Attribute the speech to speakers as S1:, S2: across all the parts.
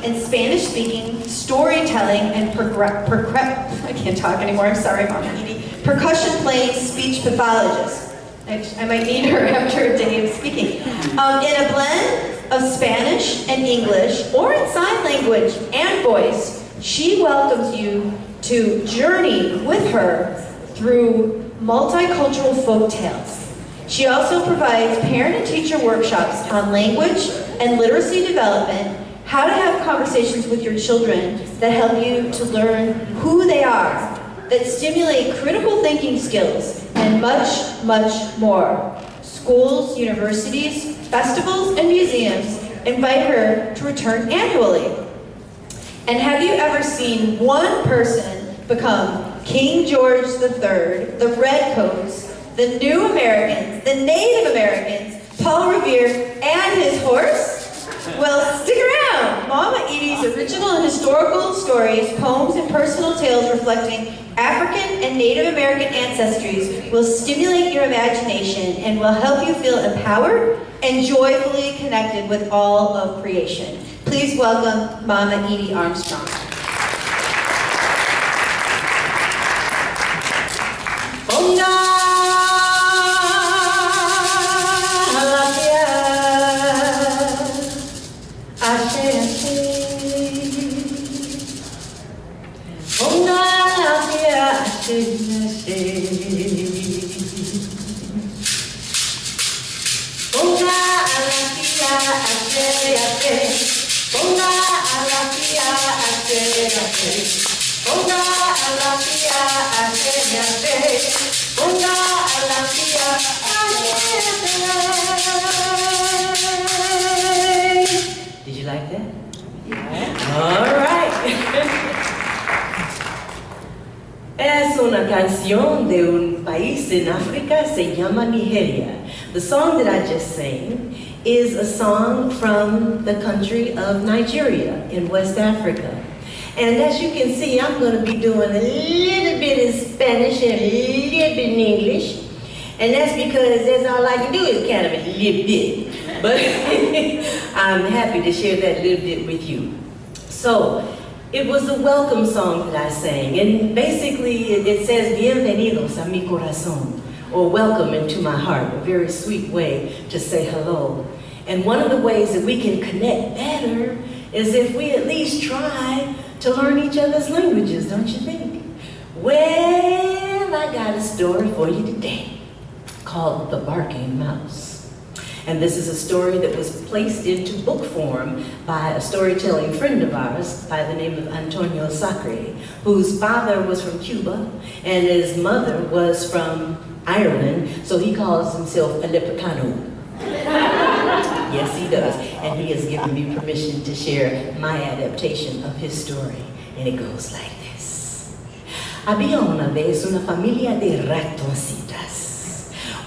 S1: and Spanish-speaking, storytelling, and I can't talk anymore, I'm sorry, Mama Edie, percussion-playing speech pathologist. I might need her after a day of speaking. In a blend of Spanish and English, or in sign language and voice, she welcomes you to journey with her through multicultural folk tales. She also provides parent and teacher workshops on language and literacy development, how to have conversations with your children that help you to learn who they are, that stimulate critical thinking skills, and much, much more. Schools, universities, festivals, and museums invite her to return annually. And have you ever seen one person become King George III, the Redcoats, the New Americans, the Native Americans, Paul Revere, and his horse? Well, stick around! Mama Edie's original and historical stories, poems, and personal tales reflecting African and Native American ancestries will stimulate your imagination and will help you feel empowered and joyfully connected with all of creation. Please welcome Mama Edie Armstrong.
S2: Did you like that? Yeah. All right. Es una canción de un país en África, se llama Nigeria. The song that I just sang is a song from the country of Nigeria in West Africa. And as you can see, I'm going to be doing a little bit in Spanish and a little bit in English. And that's because that's all I can do is kind of a little bit. But I'm happy to share that little bit with you. So, it was a welcome song that I sang. And basically, it says, Bienvenidos a mi corazón, or welcome into my heart, a very sweet way to say hello. And one of the ways that we can connect better is if we at least try to learn each other's languages, don't you think? Well, I got a story for you today called The Barking Mouse. And this is a story that was placed into book form by a storytelling friend of ours by the name of Antonio Sacre, whose father was from Cuba and his mother was from Ireland, so he calls himself a Lepicano. Yes, he does. And he has given me permission to share my adaptation of his story. And it goes like this. Había una vez una familia de ratoncitas.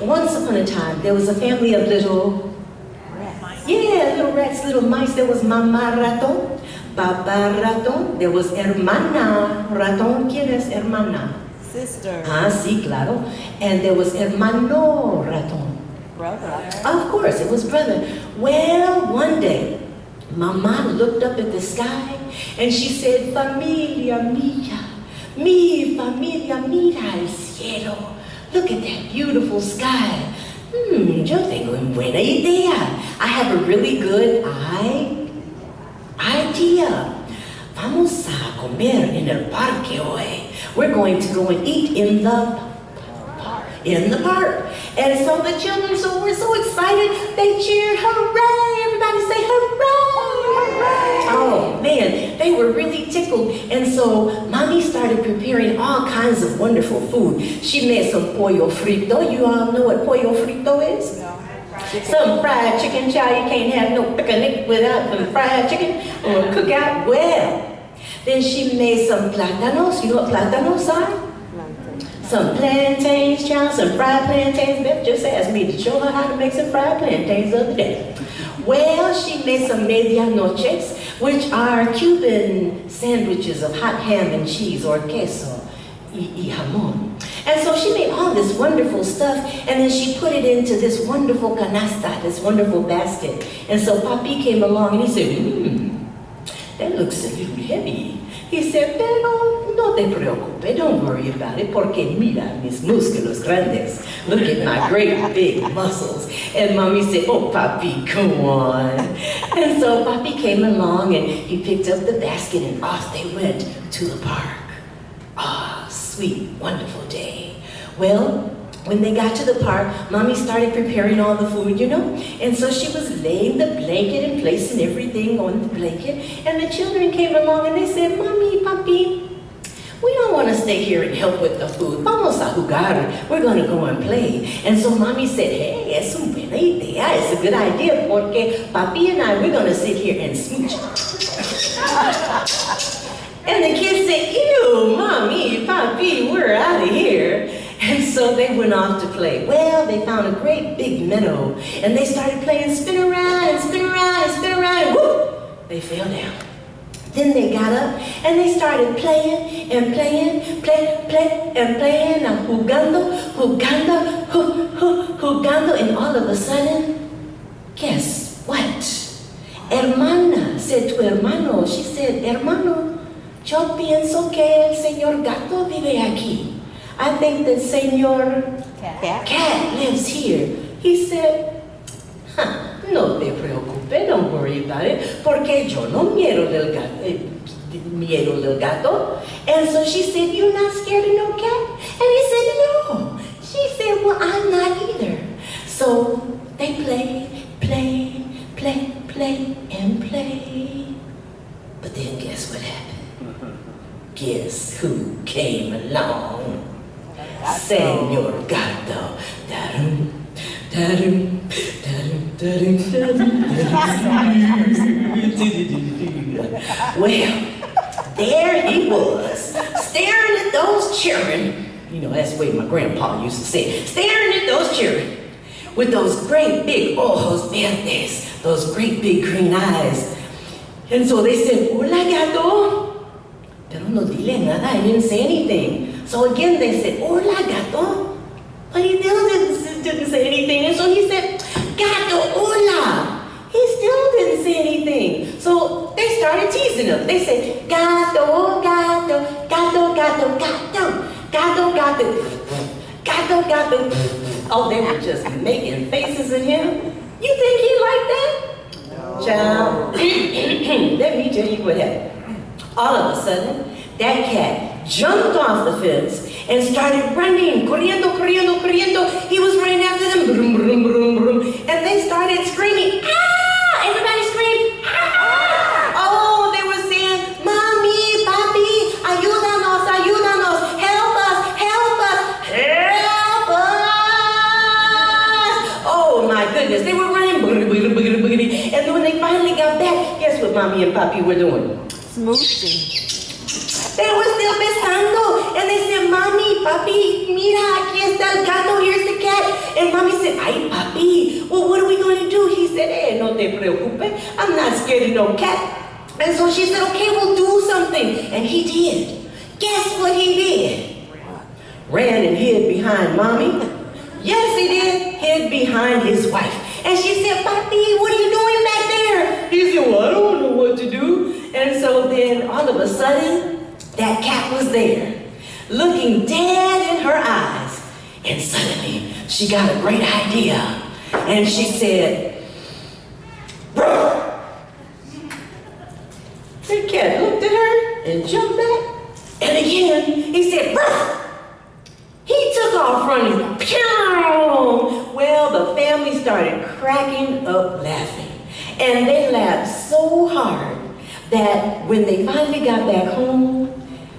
S2: Once upon a time, there was a family of little rats. Yeah, little rats, little mice. There was Mamá Ratón, Papá Ratón. There was Hermana Ratón. ¿Quién es hermana?
S3: Sister.
S2: Ah, sí, claro. And there was Hermano Ratón.
S3: Brother.
S2: Of course, it was brother. Well, one day, Mama looked up at the sky and she said, Familia mía, mi familia, mira el cielo. Look at that beautiful sky. Yo tengo una buena idea. I have a really good idea. Vamos a comer en el parque hoy. We're going to go and eat in the park. And so the children were so excited, they cheered, hooray! Everybody say hooray! Hooray! Oh man, they were really tickled. And so Mommy started preparing all kinds of wonderful food. She made some pollo frito. You all know what pollo frito is?
S3: No.
S2: Some fried chicken, child. You can't have no picnic without some fried chicken or cookout. Well, then she made some plátanos. You know what plátanos are? Some plantains, child, some fried plantains. Beth just asked me to show her how to make some fried plantains the other day. Well, she made some medianoches, which are Cuban sandwiches of hot ham and cheese, or queso y jamón. And so she made all this wonderful stuff, and then she put it into this wonderful canasta, this wonderful basket. And so Papi came along and he said, that looks a little heavy. He said, pero no te preocupes, don't worry about it, porque mira mis músculos grandes. Look at my great big muscles. And Mommy said, oh, Papi, come on. And so Papi came along and he picked up the basket and off they went to the park. Ah, sweet, wonderful day. Well, when they got to the park, Mommy started preparing all the food, you know? And so she was laying the blanket and placing everything on the blanket. And the children came along and they said, Mommy, Papi, we don't want to stay here and help with the food. Vamos a jugar. We're going to go and play. And so Mommy said, hey, es una buena idea. It's a good idea porque Papi and I, we're going to sit here and smooch. And the kids said, ew, Mommy, Papi, we're out of here. And so they went off to play. Well, they found a great big meadow, and they started playing spin around and spin around and spin around, and whoop, they fell down. Then they got up, and they started playing and playing, and playing, and jugando, jugando, and all of a sudden, guess what? Hermana said to hermano, she said, hermano, yo pienso que el señor gato vive aquí. I think that Señor Cat lives here. He said, no te preocupes, don't worry about it, porque yo no miedo del gato. And so she said, you're not scared of no cat? And he said, no. She said, well, I'm not either. So they played, and played. But then guess what happened? Guess who came along? Señor Gato. Da-dum, da-dum, da-dum, da-dum, da-dum. Well, there he was, staring at those children. You know, that's the way my grandpa used to say it. Staring at those children with those great big ojos verdes, those great big green eyes. And so they said, hola, gato. Pero no dile nada, I didn't say anything. So again they said, hola, gato. But he still didn't say anything. And so he said, gato, hola. He still didn't say anything. So they started teasing him. They said, gato, gato, gato, gato, gato, gato, gato, gato, gato. Oh, they were just making faces at him. You think he liked that? No. Child, let me tell you what happened. All of a sudden, that cat jumped off the fence and started running, corriendo, corriendo, corriendo. He was running after them, brum, brum, brum, brum. And they started screaming, ah! Everybody screamed, ah! Oh, they were saying, Mommy, Papi, ayúdanos, ayúdanos, help us, help us, help us. Oh my goodness, they were running, boogity, boogity, boogity, boogity. And when they finally got back, guess what Mommy and Papi were doing?
S3: Smooching.
S2: They were still besando. And they said, Mommy, Papi, mira, aquí está el gato, here's the cat. And Mommy said, ay, Papi, well, what are we going to do? He said, no te preocupes, I'm not scared of no cat. And so she said, okay, we'll do something. And he did. Guess what he did? Ran and hid behind Mommy. Yes, he did. Hid behind his wife. And she said, Papi, what are you doing back there? He said, well, I don't know what to do. And so then all of a sudden, that cat was there, looking dead in her eyes. And suddenly, she got a great idea. And she said, "Brr." The cat looked at her and jumped back. And again, he said, "Brr." He took off running. Pew! Well, the family started cracking up laughing. And they laughed so hard that when they finally got back home,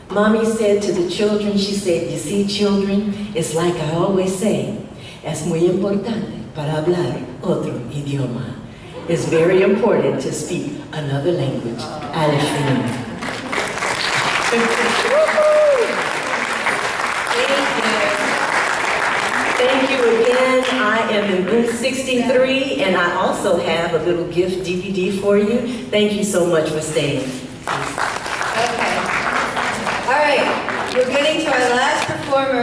S2: Mommy said to the children, she said, you see, children, it's like I always say, es muy importante para hablar otro idioma. It's very important to speak another language. Al fin. Thank you again. I am in booth 63, and I also have a little gift DVD for you. Thank you so much for staying.
S1: Okay. All right. We're getting to our last performer.